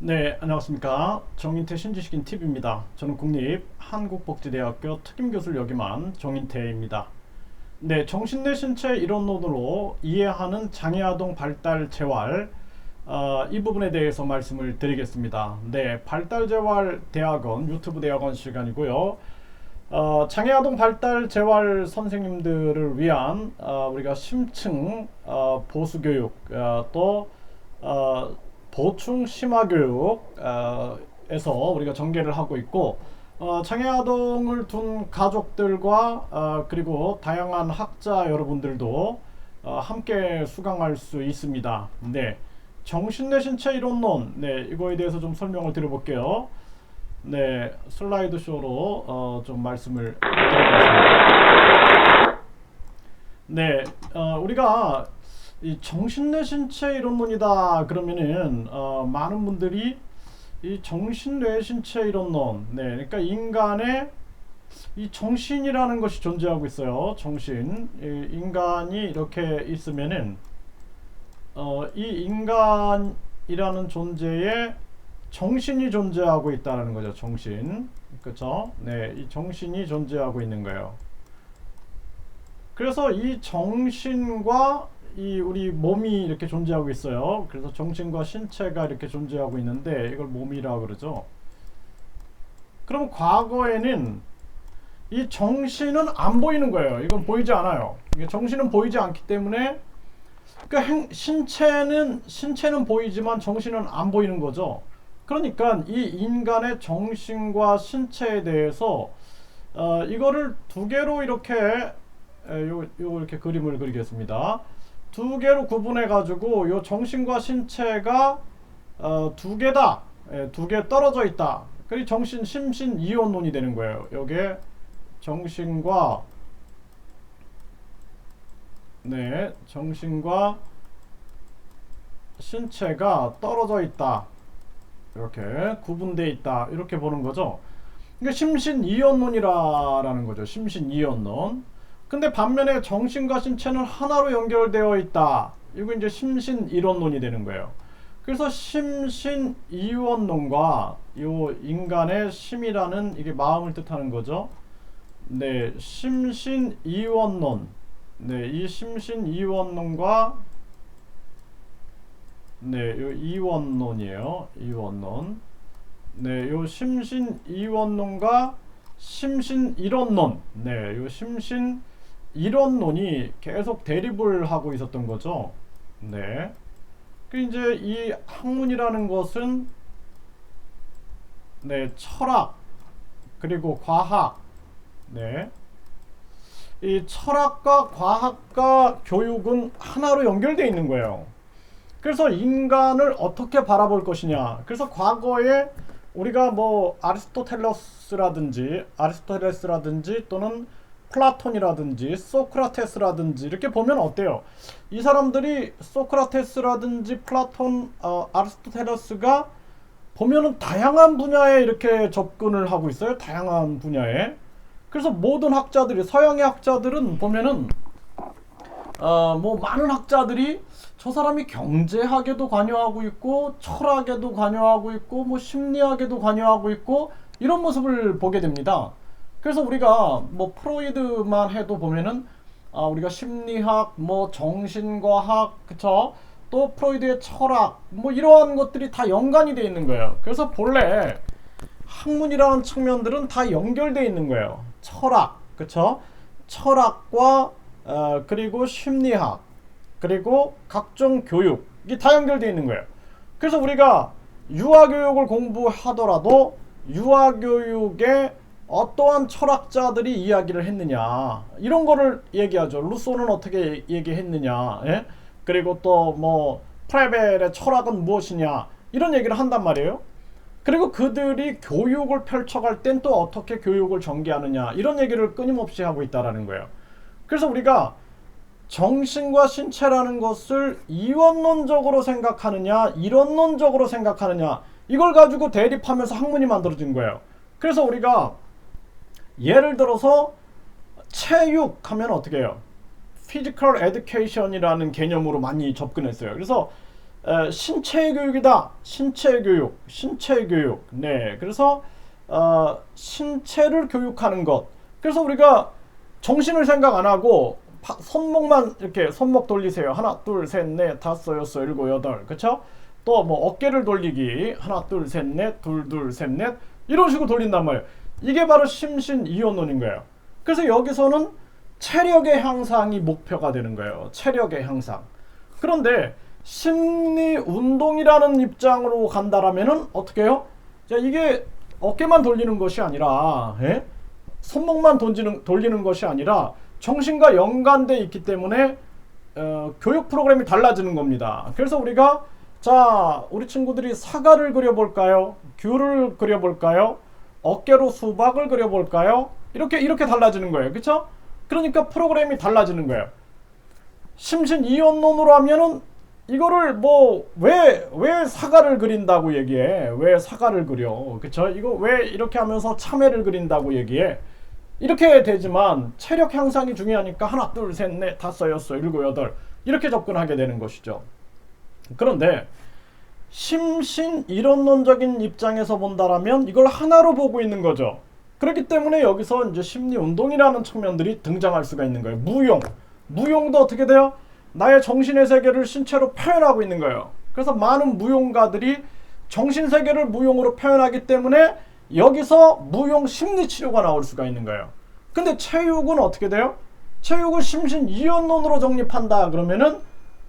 네, 안녕하십니까. 정인태 신지식인 TV입니다. 저는 국립 한국복지대학교 특임교수를 역임한 정인태입니다. 네, 정신내 신체 이론론으로 이해하는 장애아동 발달 재활, 이 부분에 대해서 말씀을 드리겠습니다. 네, 발달재활 대학원 유튜브 대학원 시간이고요. 장애아동 발달 재활 선생님들을 위한 우리가 심층 보수교육, 또 보충 심화교육에서 우리가 전개를 하고 있고, 장애아동을 둔 가족들과 그리고 다양한 학자 여러분들도 함께 수강할 수 있습니다. 네, 정신내 신체 이론론, 네, 이거에 대해서 좀 설명을 드려볼게요. 네, 슬라이드 쇼로 좀 말씀을 드리겠습니다. 네, 우리가 이 정신내 신체 이론론이다 그러면은 많은 분들이 이 정신뇌 신체 이론론, 네, 그러니까 인간의 이 정신이라는 것이 존재하고 있어요. 정신, 이 인간이 이렇게 있으면은 이 인간이라는 존재에 정신이 존재하고 있다는 거죠. 정신, 그렇죠? 네, 이 정신이 존재하고 있는 거예요. 그래서 이 정신과 이 우리 몸이 이렇게 존재하고 있어요. 그래서 정신과 신체가 이렇게 존재하고 있는데 이걸 몸이라고 그러죠. 그럼 과거에는 이 정신은 안 보이는 거예요. 이건 보이지 않아요. 정신은 보이지 않기 때문에 그러니까 신체는 보이지만 정신은 안 보이는 거죠. 그러니까 이 인간의 정신과 신체에 대해서 이거를 두 개로 이렇게 이렇게 그림을 그리겠습니다. 두 개로 구분해 가지고 요 정신과 신체가 두 개다, 두 개 떨어져 있다. 그리고 정신 심신 이원론이 되는 거예요. 요게 정신과 정신과 신체가 떨어져 있다. 이렇게 구분되어 있다. 이렇게 보는 거죠. 이게 심신 이원론이라는 거죠. 심신 이원론. 근데 반면에 정신과 신체는 하나로 연결되어 있다. 이거 이제 심신 이론론이 되는 거예요. 그래서 심신 이원론과 요 인간의 심이라는 이게 마음을 뜻하는 거죠. 네, 심신 이원론. 네, 이 심신 이원론과 네, 요 이원론이에요. 이원론. 네, 요 심신 이원론과 심신 이론론. 네, 요 심신 이론론이 계속 대립을 하고 있었던 거죠. 네. 그 이제 이 학문이라는 것은 네, 철학 그리고 과학. 네. 이 철학과 과학과 교육은 하나로 연결되어 있는 거예요. 그래서 인간을 어떻게 바라볼 것이냐. 그래서 과거에 우리가 뭐 아리스토텔레스라든지 또는 플라톤이라든지 소크라테스라든지 이렇게 보면 어때요? 이 사람들이 소크라테스라든지 플라톤, 아리스토텔레스가 보면은 다양한 분야에 이렇게 접근을 하고 있어요. 다양한 분야에. 그래서 모든 학자들이, 서양의 학자들은 보면은 뭐 많은 학자들이 저 사람이 경제학에도 관여하고 있고 철학에도 관여하고 있고 뭐 심리학에도 관여하고 있고 이런 모습을 보게 됩니다. 그래서 우리가 뭐 프로이드만 해도 보면은 우리가 심리학, 뭐 정신과학, 그쵸? 또 프로이드의 철학, 뭐 이러한 것들이 다 연관이 돼 있는 거예요. 그래서 본래 학문이라는 측면들은 다 연결돼 있는 거예요. 철학, 그쵸? 철학과 그리고 심리학, 그리고 각종 교육, 이게 다 연결되어 있는 거예요. 그래서 우리가 유아교육을 공부하더라도 유아교육에 어떠한 철학자들이 이야기를 했느냐, 이런 거를 얘기하죠. 루소는 어떻게 얘기했느냐, 예? 그리고 또 뭐 프레벨의 철학은 무엇이냐, 이런 얘기를 한단 말이에요. 그리고 그들이 교육을 펼쳐갈 땐 또 어떻게 교육을 전개하느냐, 이런 얘기를 끊임없이 하고 있다라는 거예요. 그래서 우리가 정신과 신체라는 것을 이원론적으로 생각하느냐, 이론론적으로 생각하느냐, 이걸 가지고 대립하면서 학문이 만들어진 거예요. 그래서 우리가 예를 들어서 체육하면 어떻게 해요? Physical Education이라는 개념으로 많이 접근했어요. 그래서 신체 교육이다. 신체 교육, 신체 교육. 네, 그래서 신체를 교육하는 것. 그래서 우리가 정신을 생각 안 하고 손목만 이렇게 손목 돌리세요. 하나, 둘, 셋, 넷, 다섯, 여섯, 일곱, 여덟. 그렇죠? 또 뭐 어깨를 돌리기. 하나, 둘, 셋, 넷, 둘, 둘, 셋, 넷. 이런 식으로 돌린단 말이에요. 이게 바로 심신이원론인 거예요. 그래서 여기서는 체력의 향상이 목표가 되는 거예요. 체력의 향상. 그런데 심리 운동이라는 입장으로 간다라면은 어떻게 해요? 자, 이게 어깨만 돌리는 것이 아니라, 손목만 돌리는 것이 아니라 정신과 연관돼 있기 때문에 교육 프로그램이 달라지는 겁니다. 그래서 우리가 자, 우리 친구들이 사과를 그려볼까요? 귤을 그려볼까요? 어깨로 수박을 그려볼까요? 이렇게 달라지는 거예요. 그렇죠? 그러니까 프로그램이 달라지는 거예요. 심신이원론으로 하면은 이거를 뭐 왜 사과를 그린다고 얘기해? 왜 사과를 그려? 그쵸? 이거 왜 이렇게 하면서 참외를 그린다고 얘기해? 이렇게 되지만 체력 향상이 중요하니까 하나, 둘, 셋, 넷, 다섯, 여섯, 일곱, 여덟 이렇게 접근하게 되는 것이죠. 그런데 심신 이론론적인 입장에서 본다라면 이걸 하나로 보고 있는 거죠. 그렇기 때문에 여기서 이제 심리 운동이라는 측면들이 등장할 수가 있는 거예요. 무용도 어떻게 돼요? 나의 정신의 세계를 신체로 표현하고 있는 거예요. 그래서 많은 무용가들이 정신 세계를 무용으로 표현하기 때문에 여기서 무용 심리 치료가 나올 수가 있는 거예요. 근데 체육은 어떻게 돼요? 체육은 심신 이원론으로 정립한다 그러면은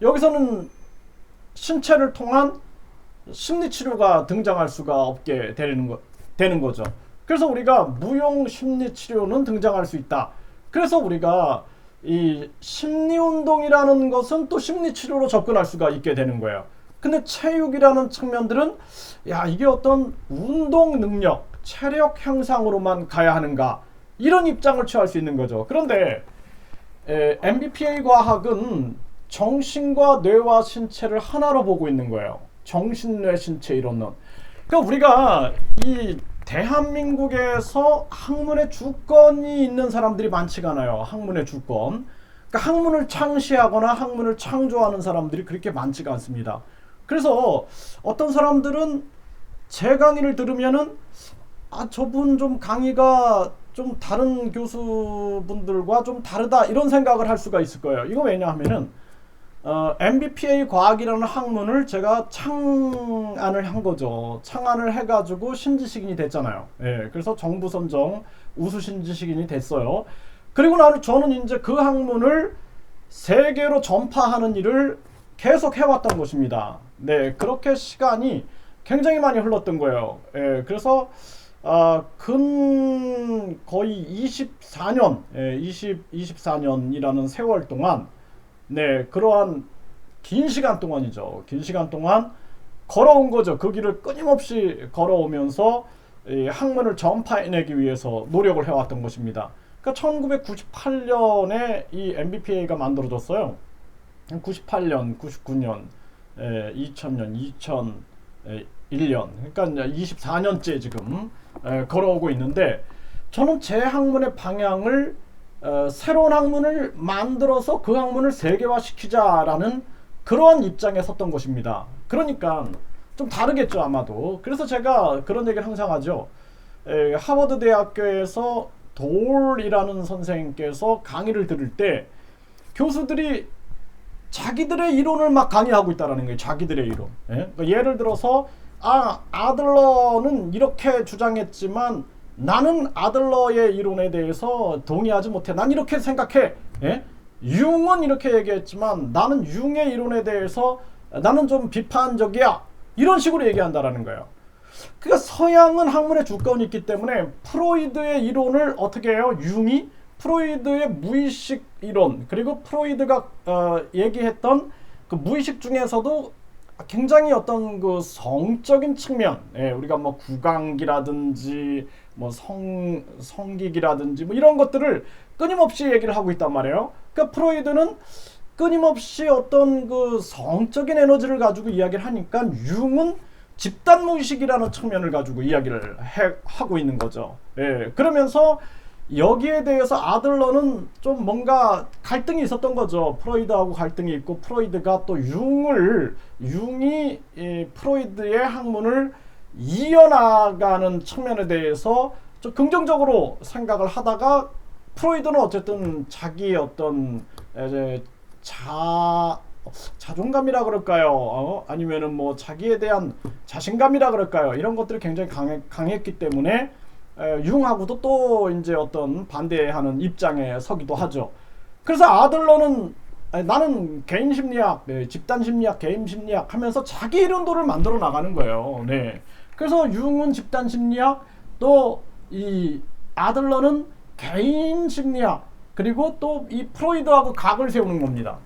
여기서는 신체를 통한 심리 치료가 등장할 수가 없게 되는 거죠. 그래서 우리가 무용 심리 치료는 등장할 수 있다. 그래서 우리가 이 심리운동이라는 것은 또 심리치료로 접근할 수가 있게 되는 거예요. 근데 체육이라는 측면들은 야, 이게 어떤 운동 능력, 체력 향상으로만 가야 하는가, 이런 입장을 취할 수 있는 거죠. 그런데 MBPA 과학은 정신과 뇌와 신체를 하나로 보고 있는 거예요. 정신, 뇌, 신체 이론론. 그러니까 우리가 이 대한민국에서 학문의 주권이 있는 사람들이 많지가 않아요. 학문의 주권. 그러니까 학문을 창시하거나 학문을 창조하는 사람들이 그렇게 많지가 않습니다. 그래서 어떤 사람들은 제 강의를 들으면은 저분 좀 강의가 좀 다른 교수분들과 좀 다르다 이런 생각을 할 수가 있을 거예요. 이거 왜냐하면은 MBPA 과학이라는 학문을 제가 창안을 한 거죠. 창안을 해가지고 신지식인이 됐잖아요. 예, 그래서 정부 선정 우수 신지식인이 됐어요. 그리고 저는 이제 그 학문을 세계로 전파하는 일을 계속 해왔던 것입니다. 네, 그렇게 시간이 굉장히 많이 흘렀던 거예요. 예, 그래서 근 거의 24년, 24년이라는 세월 동안 네, 그러한 긴 시간 동안이죠. 긴 시간 동안 걸어온 거죠. 그 길을 끊임없이 걸어오면서 이 학문을 전파해내기 위해서 노력을 해왔던 것입니다. 그러니까 1998년에 이 MBPA가 만들어졌어요. 98년, 99년, 2000년, 2001년. 그러니까 24년째 지금 걸어오고 있는데 저는 제 학문의 방향을 새로운 학문을 만들어서 그 학문을 세계화시키자라는 그러한 입장에 섰던 것입니다. 그러니까 좀 다르겠죠 아마도. 그래서 제가 그런 얘기를 항상 하죠. 하버드 대학교에서 돌이라는 선생님께서 강의를 들을 때 교수들이 자기들의 이론을 막 강의하고 있다는 거예요. 자기들의 이론. 그러니까 예를 들어서 아들러는 이렇게 주장했지만 나는 아들러의 이론에 대해서 동의하지 못해. 난 이렇게 생각해. 융은 이렇게 얘기했지만 나는 융의 이론에 대해서 나는 좀 비판적이야. 이런 식으로 얘기한다라는 거예요. 그러니까 서양은 학문의 주권이 있기 때문에 프로이드의 이론을 어떻게 해요? 융이 프로이드의 무의식 이론, 그리고 프로이드가 얘기했던 그 무의식 중에서도 굉장히 어떤 그 성적인 측면, 우리가 뭐 구강기라든지 뭐 성기기라든지 뭐 이런 것들을 끊임없이 얘기를 하고 있단 말이에요. 그러니까 프로이드는 끊임없이 어떤 그 성적인 에너지를 가지고 이야기를 하니까 융은 집단 무의식이라는 측면을 가지고 이야기를 하고 있는 거죠. 그러면서 여기에 대해서 아들러는 좀 뭔가 갈등이 있었던 거죠. 프로이드하고 갈등이 있고, 프로이드가 또 융이 프로이드의 학문을 이어나가는 측면에 대해서 좀 긍정적으로 생각을 하다가, 프로이드는 어쨌든 자기의 어떤 이제 자존감이라 그럴까요? 아니면은 뭐 자기에 대한 자신감이라 그럴까요? 이런 것들이 굉장히 강했기 때문에 융하고도 또 이제 어떤 반대하는 입장에 서기도 하죠. 그래서 아들러는 나는 개인 심리학, 집단 심리학, 개인 심리학 하면서 자기 이름도를 만들어 나가는 거예요. 네. 그래서 융은 집단 심리학, 또 이 아들러는 개인 심리학, 그리고 또 이 프로이드하고 각을 세우는 겁니다.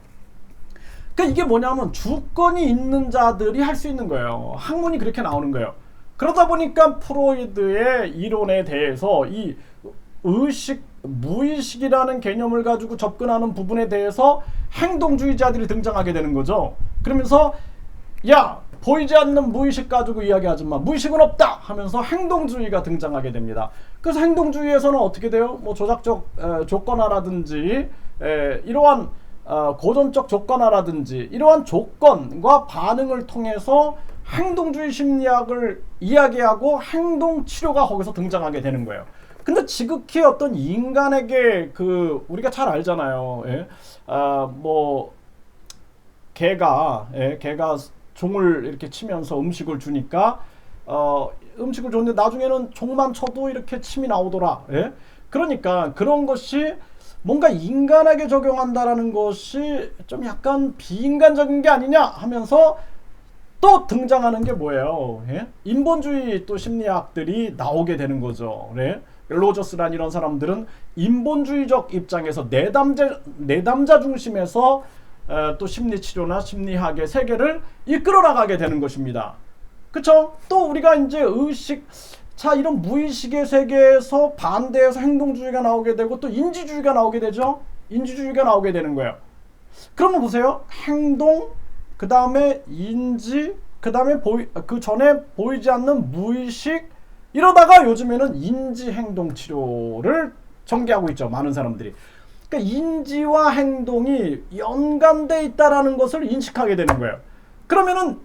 그러니까 이게 뭐냐면 주권이 있는 자들이 할 수 있는 거예요. 학문이 그렇게 나오는 거예요. 그러다 보니까 프로이드의 이론에 대해서 이 의식, 무의식이라는 개념을 가지고 접근하는 부분에 대해서 행동주의자들이 등장하게 되는 거죠. 그러면서 야, 보이지 않는 무의식 가지고 이야기하지 마, 무의식은 없다 하면서 행동주의가 등장하게 됩니다. 그래서 행동주의에서는 어떻게 돼요? 뭐 조작적 조건화라든지 이러한 고전적 조건화라든지 이러한 조건과 반응을 통해서 행동주의 심리학을 이야기하고 행동치료가 거기서 등장하게 되는 거예요. 근데 지극히 어떤 인간에게 우리가 잘 알잖아요. 뭐 개가 종을 이렇게 치면서 음식을 주니까 음식을 줬는데 나중에는 종만 쳐도 이렇게 침이 나오더라. 그러니까 그런 것이 뭔가 인간에게 적용한다라는 것이 좀 약간 비인간적인 게 아니냐 하면서 또 등장하는 게 뭐예요? 인본주의 또 심리학들이 나오게 되는 거죠. 로저스란 이런 사람들은 인본주의적 입장에서 내담자 중심에서 또 심리치료나 심리학의 세계를 이끌어 나가게 되는 것입니다. 그쵸? 또 우리가 이제 이런 무의식의 세계에서 반대해서 행동주의가 나오게 되고 또 인지주의가 나오게 되죠. 인지주의가 나오게 되는 거예요. 그러면 보세요. 행동, 그 다음에 인지, 그 다음에 그 전에 보이지 않는 무의식, 이러다가 요즘에는 인지행동치료를 전개하고 있죠. 많은 사람들이. 그러니까 인지와 행동이 연관돼 있다라는 것을 인식하게 되는 거예요. 그러면은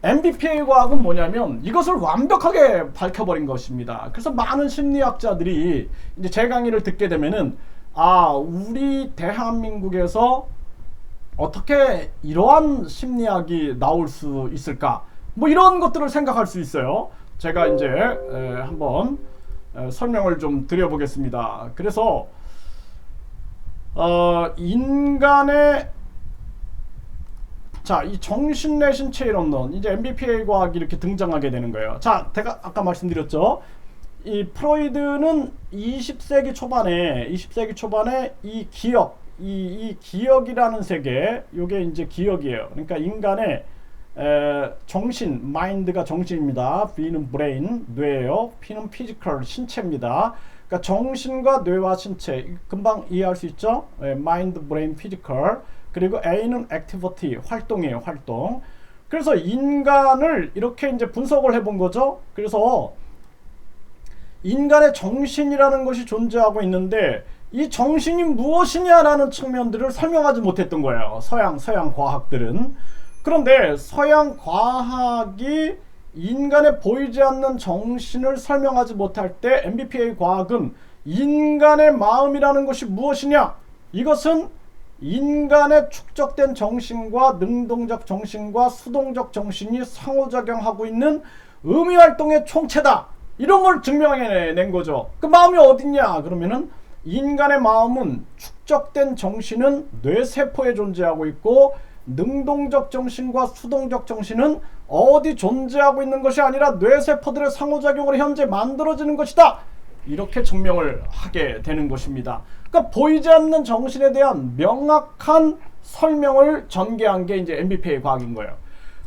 MBPA 과학은 뭐냐면 이것을 완벽하게 밝혀버린 것입니다. 그래서 많은 심리학자들이 이제 제 강의를 듣게 되면은 우리 대한민국에서 어떻게 이러한 심리학이 나올 수 있을까? 뭐 이런 것들을 생각할 수 있어요. 제가 이제 한번 설명을 좀 드려보겠습니다. 그래서 인간의 이 정신 내 신체 이론론, 이제 MBPA 과학이 이렇게 등장하게 되는 거예요. 자, 제가 아까 말씀드렸죠. 이 프로이드는 20세기 초반에 이 기억, 이 기억이라는 세계, 요게 이제 기억이에요. 그러니까 인간의 정신, 마인드가 정신입니다. B는 브레인, 뇌예요. P는 피지컬, 신체입니다. 그러니까 정신과 뇌와 신체, 금방 이해할 수 있죠? 마인드, 브레인, 피지컬. 그리고 A는 액티비티, 활동이에요, 활동. 그래서 인간을 이렇게 이제 분석을 해본 거죠. 그래서 인간의 정신이라는 것이 존재하고 있는데 이 정신이 무엇이냐라는 측면들을 설명하지 못했던 거예요. 서양 과학들은. 그런데 서양 과학이 인간의 보이지 않는 정신을 설명하지 못할 때 MBPA 과학은 인간의 마음이라는 것이 무엇이냐? 이것은 인간의 축적된 정신과 능동적 정신과 수동적 정신이 상호작용하고 있는 의미활동의 총체다. 이런 걸 증명해낸 거죠. 그 마음이 어딨냐? 그러면은 인간의 마음은 축적된 정신은 뇌세포에 존재하고 있고 능동적 정신과 수동적 정신은 어디 존재하고 있는 것이 아니라 뇌세포들의 상호작용으로 현재 만들어지는 것이다. 이렇게 증명을 하게 되는 것입니다. 그러니까 보이지 않는 정신에 대한 명확한 설명을 전개한 게 이제 MBPA 과학인 거예요.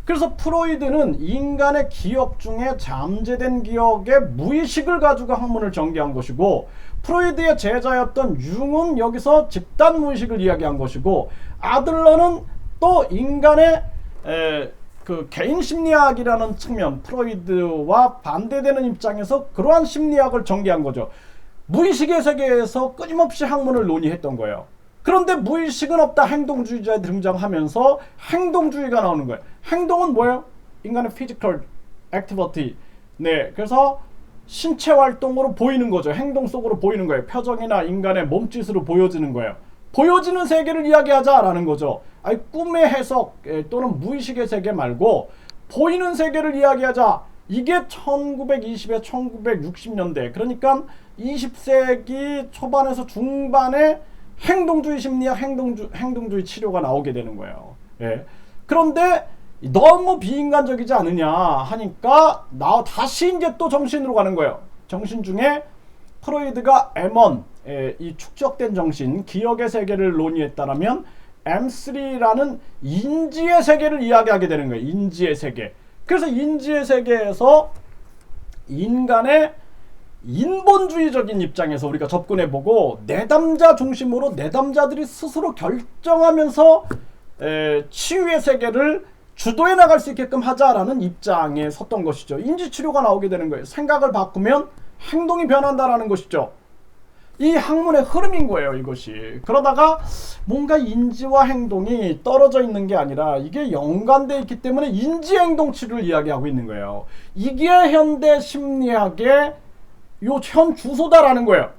그래서 프로이드는 인간의 기억 중에 잠재된 기억의 무의식을 가지고 학문을 전개한 것이고, 프로이드의 제자였던 융은 여기서 집단 무의식을 이야기한 것이고, 아들러는 또 인간의 그 개인 심리학이라는 측면, 프로이드와 반대되는 입장에서 그러한 심리학을 전개한 거죠. 무의식의 세계에서 끊임없이 학문을 논의했던 거예요. 그런데 무의식은 없다 행동주의자에 등장하면서 행동주의가 나오는 거예요. 행동은 뭐예요? 인간의 physical activity. 네, 그래서 신체 활동으로 보이는 거죠. 행동 속으로 보이는 거예요. 표정이나 인간의 몸짓으로 보여지는 거예요. 보여지는 세계를 이야기하자라는 거죠. 아니, 꿈의 해석 또는 무의식의 세계 말고 보이는 세계를 이야기하자. 이게 1920에 1960년대 그러니까 20세기 초반에서 중반에 행동주의 심리학, 행동주의 치료가 나오게 되는 거예요. 예. 그런데 너무 비인간적이지 않느냐 하니까 다시 이제 또 정신으로 가는 거예요. 정신 중에 프로이드가 M1, 이 축적된 정신, 기억의 세계를 논의했다라면 M3라는 인지의 세계를 이야기하게 되는 거예요. 인지의 세계. 그래서 인지의 세계에서 인간의 인본주의적인 입장에서 우리가 접근해보고 내담자 중심으로 내담자들이 스스로 결정하면서 치유의 세계를 주도해 나갈 수 있게끔 하자라는 입장에 섰던 것이죠. 인지치료가 나오게 되는 거예요. 생각을 바꾸면 행동이 변한다라는 것이죠. 이 학문의 흐름인 거예요, 이것이. 그러다가 뭔가 인지와 행동이 떨어져 있는 게 아니라 이게 연관되어 있기 때문에 인지행동치료를 이야기하고 있는 거예요. 이게 현대 심리학의 현 주소다라는 거예요.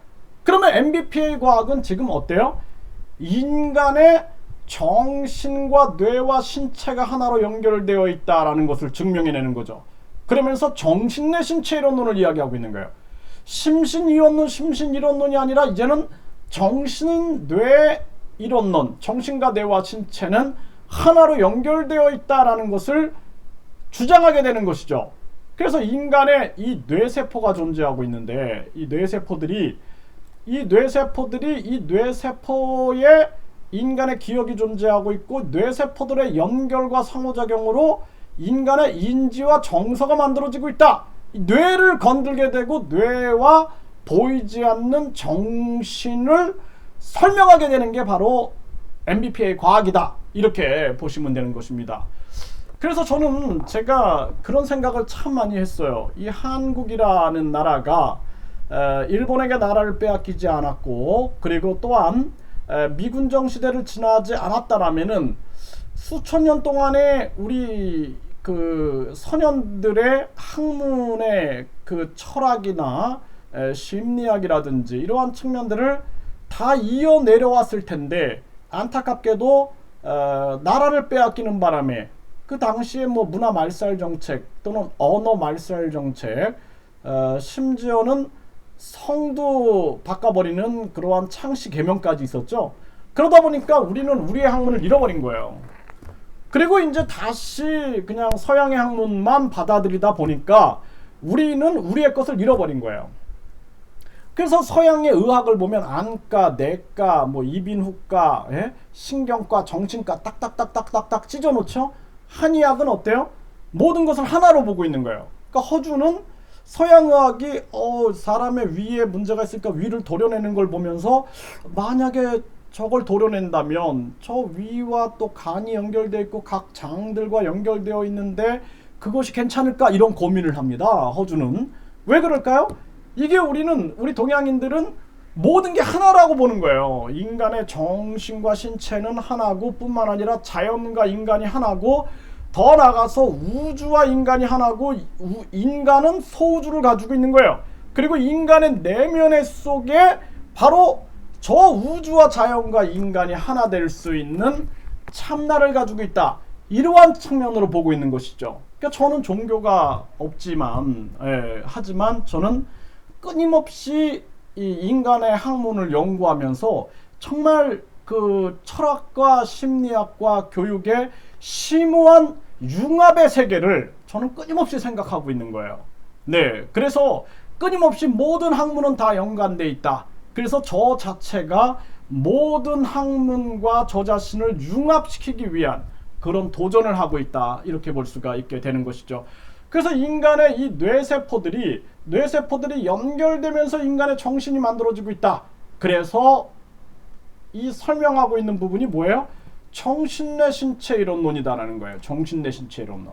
그러면 MBPA 과학은 지금 어때요? 인간의 정신과 뇌와 신체가 하나로 연결되어 있다라는 것을 증명해내는 거죠. 그러면서 정신 내 신체 이론론을 이야기하고 있는 거예요. 심신이론론, 심신이론론이 아니라 이제는 정신, 뇌 이론론, 정신과 뇌와 신체는 하나로 연결되어 있다라는 것을 주장하게 되는 것이죠. 그래서 인간의 이 뇌세포가 존재하고 있는데 이 뇌세포에 인간의 기억이 존재하고 있고 뇌세포들의 연결과 상호작용으로 인간의 인지와 정서가 만들어지고 있다. 뇌를 건들게 되고 뇌와 보이지 않는 정신을 설명하게 되는 게 바로 MBPA 과학이다. 이렇게 보시면 되는 것입니다. 그래서 저는 제가 그런 생각을 참 많이 했어요. 이 한국이라는 나라가 일본에게 나라를 빼앗기지 않았고 그리고 또한 미군정 시대를 지나지 않았다라면은 수천 년 동안에 우리 그 선현들의 학문의 그 철학이나 심리학이라든지 이러한 측면들을 다 이어 내려왔을 텐데 안타깝게도 나라를 빼앗기는 바람에 그 당시에 뭐 문화 말살 정책 또는 언어 말살 정책 심지어는 성도 바꿔버리는 그러한 창씨 개명까지 있었죠. 그러다 보니까 우리는 우리의 학문을 잃어버린 거예요. 그리고 이제 다시 그냥 서양의 학문만 받아들이다 보니까 우리는 우리의 것을 잃어버린 거예요. 그래서 서양의 의학을 보면 안과, 내과, 뭐 이비인후과, 신경과, 정신과 딱딱딱딱딱딱 찢어놓죠. 한의학은 어때요? 모든 것을 하나로 보고 있는 거예요. 그러니까 허주는 서양의학이 사람의 위에 문제가 있으니까 위를 도려내는 걸 보면서 만약에 저걸 도려낸다면 저 위와 또 간이 연결되어 있고 각 장들과 연결되어 있는데 그것이 괜찮을까? 이런 고민을 합니다. 허주는. 왜 그럴까요? 이게 우리 동양인들은 모든 게 하나라고 보는 거예요. 인간의 정신과 신체는 하나고 뿐만 아니라 자연과 인간이 하나고 더 나아가서 우주와 인간이 하나고 인간은 소우주를 가지고 있는 거예요. 그리고 인간의 내면의 속에 바로 저 우주와 자연과 인간이 하나 될 수 있는 참나를 가지고 있다. 이러한 측면으로 보고 있는 것이죠. 그러니까 저는 종교가 없지만 하지만 저는 끊임없이 이 인간의 학문을 연구하면서 정말 그 철학과 심리학과 교육의 심오한 융합의 세계를 저는 끊임없이 생각하고 있는 거예요. 네, 그래서 끊임없이 모든 학문은 다 연관돼 있다. 그래서 저 자체가 모든 학문과 저 자신을 융합시키기 위한 그런 도전을 하고 있다. 이렇게 볼 수가 있게 되는 것이죠. 그래서 인간의 이 뇌세포들이 연결되면서 인간의 정신이 만들어지고 있다. 그래서 이 설명하고 있는 부분이 뭐예요? 정신 내 신체 이론론이다라는 거예요. 정신 내 신체 이론론.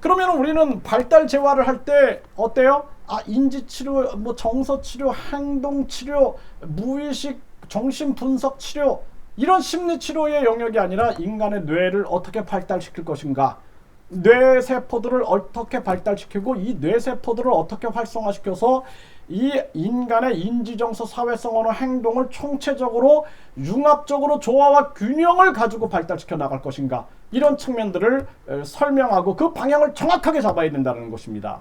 그러면 우리는 발달 재활을 할 때 어때요? 인지치료, 뭐 정서치료, 행동치료, 무의식 정신분석치료, 이런 심리치료의 영역이 아니라 인간의 뇌를 어떻게 발달시킬 것인가, 뇌세포들을 어떻게 발달시키고 이 뇌세포들을 어떻게 활성화시켜서 이 인간의 인지정서, 사회성, 언어, 행동을 총체적으로 융합적으로 조화와 균형을 가지고 발달시켜 나갈 것인가, 이런 측면들을 설명하고 그 방향을 정확하게 잡아야 된다는 것입니다.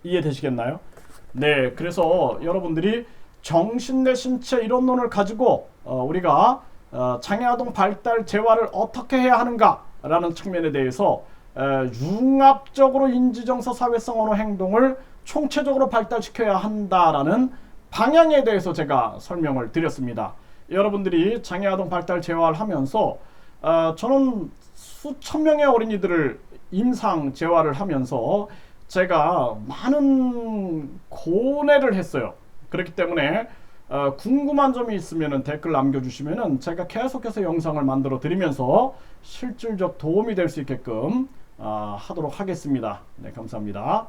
이해되시겠나요? 네, 그래서 여러분들이 정신 내 신체 이론론을 가지고 우리가 장애아동 발달 재활을 어떻게 해야 하는가라는 측면에 대해서 융합적으로 인지정서, 사회성, 언어, 행동을 총체적으로 발달시켜야 한다라는 방향에 대해서 제가 설명을 드렸습니다. 여러분들이 장애아동 발달 재활을 하면서 저는 수천 명의 어린이들을 임상 재활을 하면서 제가 많은 고뇌를 했어요. 그렇기 때문에 궁금한 점이 있으면 댓글 남겨주시면 제가 계속해서 영상을 만들어 드리면서 실질적 도움이 될 수 있게끔 하도록 하겠습니다. 네, 감사합니다.